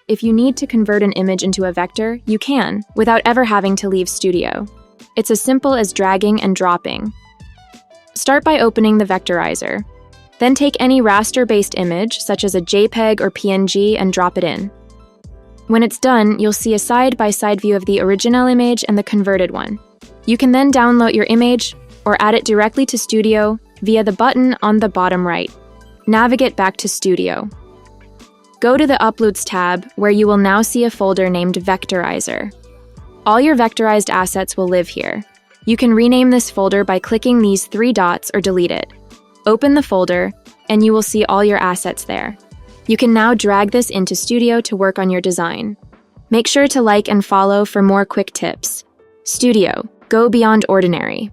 If you need to convert an image into a vector, you can, without ever having to leave Studio. It's as simple as dragging and dropping. Start by opening the Vectorizer. Then take any raster-based image, such as a JPEG or PNG, and drop it in. When it's done, you'll see a side-by-side view of the original image and the converted one. You can then download your image or add it directly to Studio via the button on the bottom right. Navigate back to Studio. Go to the Uploads tab, where you will now see a folder named Vectorizer. All your vectorized assets will live here. You can rename this folder by clicking these 3 dots or delete it. Open the folder, and you will see all your assets there. You can now drag this into Studio to work on your design. Make sure to like and follow for more quick tips. Studio, go beyond ordinary.